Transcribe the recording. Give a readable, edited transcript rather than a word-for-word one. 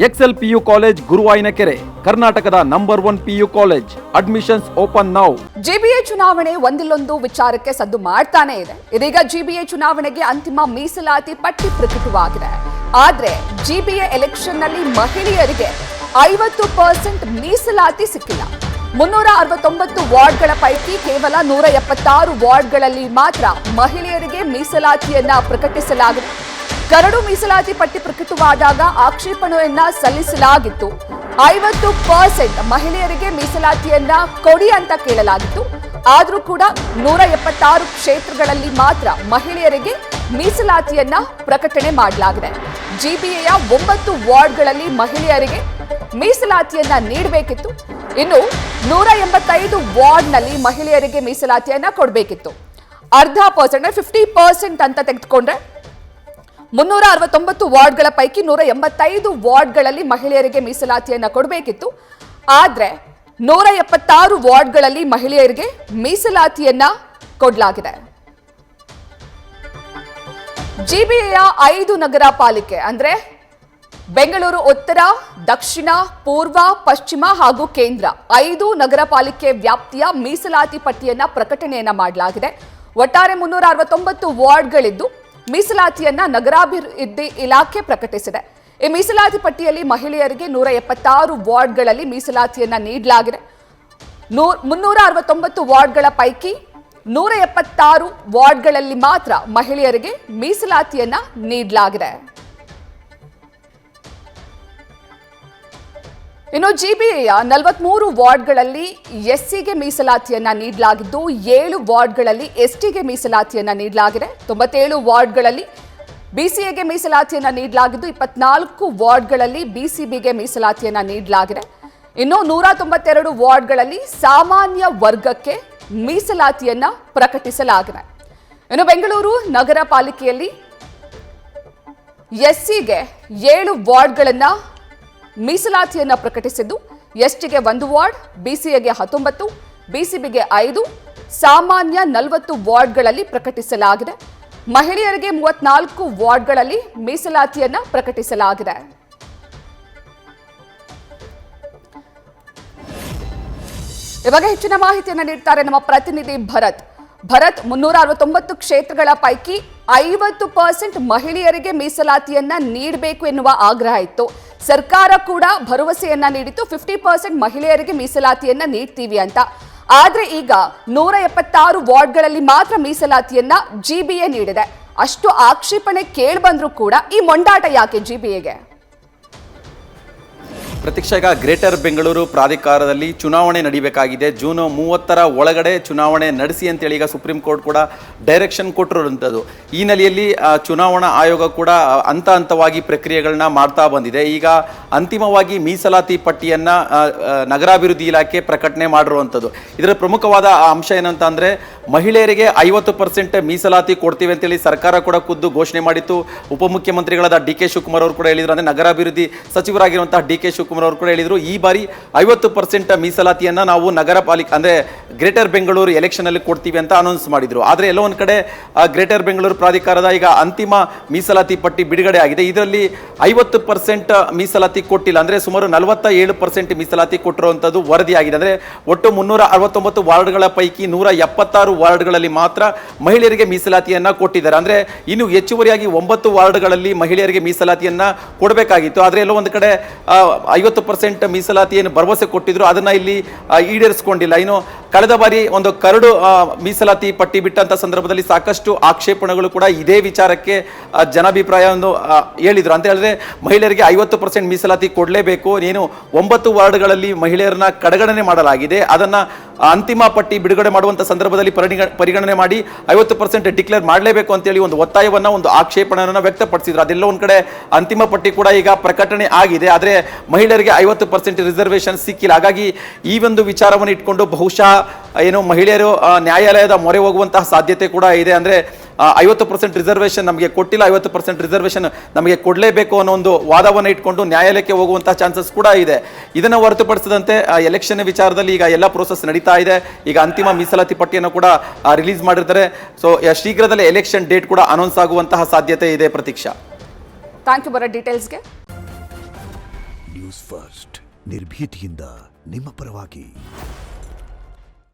Excel PU college ಗುರುವಾಯಿನಕೆರೆ, ಕರ್ನಾಟಕದ number 1 PU college. Admissions open now. GBA ಚುನಾವಣೆ ಒಂದಿಲ್ಲೊಂದು ವಿಚಾರಕ್ಕೆ ಸದ್ದು ಮಾಡ್ತಾನೆ ಇದೆ. ಇದೀಗ ಜಿಬಿಎ ಚುನಾವಣೆಗೆ ಅಂತಿಮ ಮೀಸಲಾತಿ ಪಟ್ಟಿ ಪ್ರಕಟವಾಗಿದೆ. ಆದ್ರೆ ಜಿಬಿಎ ಎಲೆಕ್ಷನ್ ನಲ್ಲಿ ಮಹಿಳೆಯರಿಗೆ 50% ಮೀಸಲಾತಿ ಸಿಕ್ಕಿಲ್ಲ. 369 ವಾರ್ಡ್ಗಳ ಪೈಕಿ ಕೇವಲ 176 ವಾರ್ಡ್ಗಳಲ್ಲಿ ಮಾತ್ರ ಮಹಿಳೆಯರಿಗೆ ಮೀಸಲಾತಿಯನ್ನ ಪ್ರಕಟಿಸಲಾಗಿದೆ. ಕರಡು ಮೀಸಲಾತಿ ಪಟ್ಟಿ ಪ್ರಕಟವಾದಾಗ ಆಕ್ಷೇಪಣೆಯನ್ನ ಸಲ್ಲಿಸಲಾಗಿತ್ತು. 50% ಮಹಿಳೆಯರಿಗೆ ಮೀಸಲಾತಿಯನ್ನ ಕೊಡಿ ಅಂತ ಕೇಳಲಾಗಿತ್ತು. ಆದರೂ ಕೂಡ 176 ಕ್ಷೇತ್ರಗಳಲ್ಲಿ ಮಾತ್ರ ಮಹಿಳೆಯರಿಗೆ ಮೀಸಲಾತಿಯನ್ನ ಪ್ರಕಟಣೆ ಮಾಡಲಾಗಿದೆ. ಜಿಬಿಎಯ 9 ವಾರ್ಡ್ಗಳಲ್ಲಿ ಮಹಿಳೆಯರಿಗೆ ಮೀಸಲಾತಿಯನ್ನ ನೀಡಬೇಕಿತ್ತು. ಇನ್ನು 185 ವಾರ್ಡ್ನಲ್ಲಿ ಮಹಿಳೆಯರಿಗೆ ಮೀಸಲಾತಿಯನ್ನ ಕೊಡಬೇಕಿತ್ತು. ಅರ್ಧ ಪರ್ಸೆಂಟ್ 50% ಅಂತ ತೆಗೆದುಕೊಂಡ್ರೆ 369 ವಾರ್ಡ್ಗಳ ಪೈಕಿ 185 ವಾರ್ಡ್ಗಳಲ್ಲಿ ಮಹಿಳೆಯರಿಗೆ ಮೀಸಲಾತಿಯನ್ನ ಕೊಡಬೇಕಿತ್ತು. ಆದ್ರೆ 176 ವಾರ್ಡ್ಗಳಲ್ಲಿ ಮಹಿಳೆಯರಿಗೆ ಮೀಸಲಾತಿಯನ್ನ ಕೊಡಲಾಗಿದೆ. ಜಿಬಿಎಯ 5 ನಗರ ಪಾಲಿಕೆ ಅಂದ್ರೆ ಬೆಂಗಳೂರು ಉತ್ತರ, ದಕ್ಷಿಣ, ಪೂರ್ವ, ಪಶ್ಚಿಮ ಹಾಗೂ ಕೇಂದ್ರ 5 ನಗರ ಪಾಲಿಕೆ ವ್ಯಾಪ್ತಿಯ ಮೀಸಲಾತಿ ಪಟ್ಟಿಯನ್ನ ಪ್ರಕಟಣೆಯನ್ನ ಮಾಡಲಾಗಿದೆ. ಒಟ್ಟಾರೆ 369 ವಾರ್ಡ್ಗಳಿದ್ದು ಮೀಸಲಾತಿಯನ್ನ ನಗರಾಭಿವೃದ್ಧಿ ಇಲಾಖೆ ಪ್ರಕಟಿಸಿದೆ. ಈ ಮೀಸಲಾತಿ ಪಟ್ಟಿಯಲ್ಲಿ ಮಹಿಳೆಯರಿಗೆ 176 ವಾರ್ಡ್ಗಳಲ್ಲಿ ಮೀಸಲಾತಿಯನ್ನ ನೀಡಲಾಗಿದೆ. 369 ವಾರ್ಡ್ಗಳ ಪೈಕಿ 176 ವಾರ್ಡ್ಗಳಲ್ಲಿ ಮಾತ್ರ ಮಹಿಳೆಯರಿಗೆ ಮೀಸಲಾತಿಯನ್ನ ನೀಡಲಾಗಿದೆ. ಇನ್ನು ಜಿಬಿಎಯ 43 ವಾರ್ಡ್ಗಳಲ್ಲಿ ಎಸ್ಸಿಗೆ ಮೀಸಲಾತಿಯನ್ನ ನೀಡಲಾಗಿದ್ದು 7 ವಾರ್ಡ್ಗಳಲ್ಲಿ ಎಸ್ಟಿಗೆ ಮೀಸಲಾತಿಯನ್ನ ನೀಡಲಾಗಿದೆ. 97 ವಾರ್ಡ್ಗಳಲ್ಲಿ ಬಿಸಿಎಗೆ ಮೀಸಲಾತಿಯನ್ನ ನೀಡಲಾಗಿದ್ದು 24 ವಾರ್ಡ್ಗಳಲ್ಲಿ ಬಿಸಿಬಿಗೆ ಮೀಸಲಾತಿಯನ್ನ ನೀಡಲಾಗಿದೆ. ಇನ್ನು 192 ವಾರ್ಡ್ಗಳಲ್ಲಿ ಸಾಮಾನ್ಯ ವರ್ಗಕ್ಕೆ ಮೀಸಲಾತಿಯನ್ನ ಪ್ರಕಟಿಸಲಾಗಿದೆ. ಇನ್ನು ಬೆಂಗಳೂರು ನಗರ ಪಾಲಿಕೆಯಲ್ಲಿ ಎಸ್ಸಿಗೆ 7 ವಾರ್ಡ್ಗಳನ್ನ ಮೀಸಲಾತಿಯನ್ನ ಪ್ರಕಟಿಸಿದ್ದು ಎಸ್ಟಿಗೆ 1 ವಾರ್ಡ್, ಬಿಸಿಎಗೆ 19, ಬಿಸಿಬಿಗೆ 5, ಸಾಮಾನ್ಯ 40 ವಾರ್ಡ್ಗಳಲ್ಲಿ ಪ್ರಕಟಿಸಲಾಗಿದೆ. ಮಹಿಳೆಯರಿಗೆ 34 ವಾರ್ಡ್ಗಳಲ್ಲಿ ಮೀಸಲಾತಿಯನ್ನ ಪ್ರಕಟಿಸಲಾಗಿದೆ. ಇವಾಗ ಹೆಚ್ಚಿನ ಮಾಹಿತಿಯನ್ನ ನೀಡ್ತಾರೆ ನಮ್ಮ ಪ್ರತಿನಿಧಿ ಭರತ್. 369 ಕ್ಷೇತ್ರಗಳ ಪೈಕಿ 50% ಮಹಿಳೆಯರಿಗೆ ಮೀಸಲಾತಿಯನ್ನ ನೀಡಬೇಕು ಎನ್ನುವ ಆಗ್ರಹ ಇತ್ತು. ಸರ್ಕಾರ ಕೂಡ ಭರವಸೆಯನ್ನ ನೀಡಿತ್ತು 50% ಮಹಿಳೆಯರಿಗೆ ಮೀಸಲಾತಿಯನ್ನ ನೀಡ್ತೀವಿ ಅಂತ. ಆದ್ರೆ ಈಗ 176 ವಾರ್ಡ್ಗಳಲ್ಲಿ ಮಾತ್ರ ಮೀಸಲಾತಿಯನ್ನ ಜಿಬಿಎ ನೀಡಿದೆ. ಅಷ್ಟು ಆಕ್ಷೇಪಣೆ ಕೇಳಿ ಬಂದ್ರೂ ಕೂಡ ಈ ಮೊಂಡಾಟ ಯಾಕೆ ಜಿಬಿಎಗೆ? ಪ್ರತೀಕ್ಷಾ, ಈಗ ಗ್ರೇಟರ್ ಬೆಂಗಳೂರು ಪ್ರಾಧಿಕಾರದಲ್ಲಿ ಚುನಾವಣೆ ನಡೀಬೇಕಾಗಿದೆ. ಜೂನ್ 30ರ ಒಳಗಡೆ ಚುನಾವಣೆ ನಡೆಸಿ ಅಂತೇಳಿ ಈಗ ಸುಪ್ರೀಂ ಕೋರ್ಟ್ ಕೂಡ ಡೈರೆಕ್ಷನ್ ಕೊಟ್ಟಿರುವಂಥದ್ದು. ಈ ನೆಲೆಯಲ್ಲಿ ಚುನಾವಣಾ ಆಯೋಗ ಕೂಡ ಹಂತ ಹಂತವಾಗಿ ಪ್ರಕ್ರಿಯೆಗಳನ್ನ ಮಾಡ್ತಾ ಬಂದಿದೆ. ಈಗ ಅಂತಿಮವಾಗಿ ಮೀಸಲಾತಿ ಪಟ್ಟಿಯನ್ನು ನಗರಾಭಿವೃದ್ಧಿ ಇಲಾಖೆ ಪ್ರಕಟಣೆ ಮಾಡಿರುವಂಥದ್ದು. ಇದರ ಪ್ರಮುಖವಾದ ಅಂಶ ಏನಂತ ಅಂದರೆ ಮಹಿಳೆಯರಿಗೆ 50% ಮೀಸಲಾತಿ ಕೊಡ್ತೀವಿ ಅಂತೇಳಿ ಸರ್ಕಾರ ಕೂಡ ಖುದ್ದು ಘೋಷಣೆ ಮಾಡಿತ್ತು. ಉಪಮುಖ್ಯಮಂತ್ರಿಗಳಾದ ಡಿ ಕೆ ಶಿವಕುಮಾರ್ ಅವರು ಕೂಡ ಹೇಳಿದರು. ಅಂದರೆ ನಗರಾಭಿವೃದ್ಧಿ ಸಚಿವರಾಗಿರುವಂತಹ ಡಿ ಕೆ ಶಿವಕುಮಾರ್ ಅವರು ಕೂಡ ಹೇಳಿದರು, ಈ ಬಾರಿ 50% ಮೀಸಲಾತಿಯನ್ನು ನಾವು ನಗರ ಪಾಲಿಕೆ ಅಂದರೆ ಗ್ರೇಟರ್ ಬೆಂಗಳೂರು ಎಲೆಕ್ಷನ್ ಅಲ್ಲಿ ಕೊಡ್ತೀವಿ ಅಂತ ಅನೌನ್ಸ್ ಮಾಡಿದ್ರು. ಆದರೆ ಎಲ್ಲೋ ಒಂದು ಕಡೆ ಗ್ರೇಟರ್ ಬೆಂಗಳೂರು ಪ್ರಾಧಿಕಾರದ ಈಗ ಅಂತಿಮ ಮೀಸಲಾತಿ ಪಟ್ಟಿ ಬಿಡುಗಡೆ ಆಗಿದೆ. ಇದರಲ್ಲಿ 50% ಮೀಸಲಾತಿ ಕೊಟ್ಟಿಲ್ಲ, ಅಂದರೆ ಸುಮಾರು 47% ಮೀಸಲಾತಿ ಕೊಟ್ಟಿರುವಂಥದ್ದು ವರದಿಯಾಗಿದೆ. ಅಂದರೆ ಒಟ್ಟು 369 ವಾರ್ಡ್ಗಳ ಪೈಕಿ 176 ವಾರ್ಡ್ಗಳಲ್ಲಿ ಮಾತ್ರ ಮಹಿಳೆಯರಿಗೆ ಮೀಸಲಾತಿಯನ್ನ ಕೊಟ್ಟಿದ್ದಾರೆ. ಅಂದರೆ ಇನ್ನು ಹೆಚ್ಚುವರಿಯಾಗಿ 9 ವಾರ್ಡ್ಗಳಲ್ಲಿ ಮಹಿಳೆಯರಿಗೆ ಮೀಸಲಾತಿಯನ್ನ ಕೊಡಬೇಕಾಗಿತ್ತು. ಆದರೆ ಎಲ್ಲೋ ಒಂದು ಕಡೆ 50% ಮೀಸಲಾತಿಯನ್ನು ಭರವಸೆ ಕೊಟ್ಟಿದ್ರು, ಅದನ್ನ ಇಲ್ಲಿ ಈಡೇರಿಸಿಕೊಂಡಿಲ್ಲ. ಇನ್ನು ಕಳೆದ ಬಾರಿ ಒಂದು ಕರಡು ಮೀಸಲಾತಿ ಪಟ್ಟಿ ಬಿಟ್ಟಂತ ಸಂದರ್ಭದಲ್ಲಿ ಸಾಕಷ್ಟು ಆಕ್ಷೇಪಣೆಗಳು ಕೂಡ ಇದೇ ವಿಚಾರಕ್ಕೆ ಜನಾಭಿಪ್ರಾಯವನ್ನು ಹೇಳಿದ್ರು. ಅಂತ ಹೇಳಿದ್ರೆ ಮಹಿಳೆಯರಿಗೆ 50% ಮೀಸಲಾತಿ ಕೊಡಲೇಬೇಕು, ನೀನು 9 ವಾರ್ಡ್ಗಳಲ್ಲಿ ಮಹಿಳೆಯರನ್ನ ಕಡೆಗಣನೆ ಮಾಡಲಾಗಿದೆ, ಅದನ್ನ ಅಂತಿಮ ಪಟ್ಟಿ ಬಿಡುಗಡೆ ಮಾಡುವಂತ ಸಂದರ್ಭದಲ್ಲಿ ಪರಿಗಣನೆ ಮಾಡಿ 50% ಡಿಕ್ಲೇರ್ ಮಾಡಲೇಬೇಕು ಅಂತೇಳಿ ಒಂದು ಒತ್ತಾಯವನ್ನ, ಒಂದು ಆಕ್ಷೇಪಣೆಯನ್ನು ವ್ಯಕ್ತಪಡಿಸಿದ್ರು. ಅದೆಲ್ಲ ಒಂದ್ ಕಡೆ ಅಂತಿಮ ಪಟ್ಟಿ ಕೂಡ ಈಗ ಪ್ರಕಟಣೆ ಆಗಿದೆ. ಆದರೆ ಮಹಿಳೆಯರಿಗೆ 50% ರಿಸರ್ವೇಶನ್ ಸಿಕ್ಕಿಲ್ಲ. ಹಾಗಾಗಿ ಈ ಒಂದು ವಿಚಾರವನ್ನು ಇಟ್ಕೊಂಡು ಬಹುಶಃ ಏನು ಮಹಿಳೆಯರು ನ್ಯಾಯಾಲಯದ ಮೊರೆ ಹೋಗುವಂತಹ ಸಾಧ್ಯತೆ ಕೂಡ ಇದೆ. ಅಂದರೆ 50% ರಿಸರ್ವೇಷನ್ ನಮಗೆ ಕೊಟ್ಟಿಲ್ಲ, 50% ರಿಸರ್ವೇಷನ್ ನಮಗೆ ಕೊಡಲೇಬೇಕು ಅನ್ನೋ ಒಂದು ವಾದವನ್ನು ಇಟ್ಕೊಂಡು ನ್ಯಾಯಾಲಯಕ್ಕೆ ಹೋಗುವಂತಹ ಚಾನ್ಸಸ್ ಕೂಡ ಇದೆ. ಇದನ್ನು ಹೊರತುಪಡಿಸಿದಂತೆ ಎಲೆಕ್ಷನ್ ವಿಚಾರದಲ್ಲಿ ಈಗ ಎಲ್ಲ ಪ್ರೋಸೆಸ್ ನಡೀತಾ ಇದೆ. ಈಗ ಅಂತಿಮ ಮೀಸಲಾತಿ ಪಟ್ಟಿಯನ್ನು ಕೂಡ ರಿಲೀಸ್ ಮಾಡಿರ್ತಾರೆ. ಸೊ ಶೀಘ್ರದಲ್ಲೇ ಎಲೆಕ್ಷನ್ ಡೇಟ್ ಕೂಡ ಅನೌನ್ಸ್ ಆಗುವಂತಹ ಸಾಧ್ಯತೆ ಇದೆ. ಪ್ರತೀಕ್ಷಾ, ಥ್ಯಾಂಕ್ ಯು ಬರೋ ಡೀಟೇಲ್ಸ್ಗೆ. ನ್ಯೂಸ್ ಫಸ್ಟ್ ನಿರ್ಭೀತಿಯಿಂದ ನಿಮ್ಮ ಪರವಾಗಿ.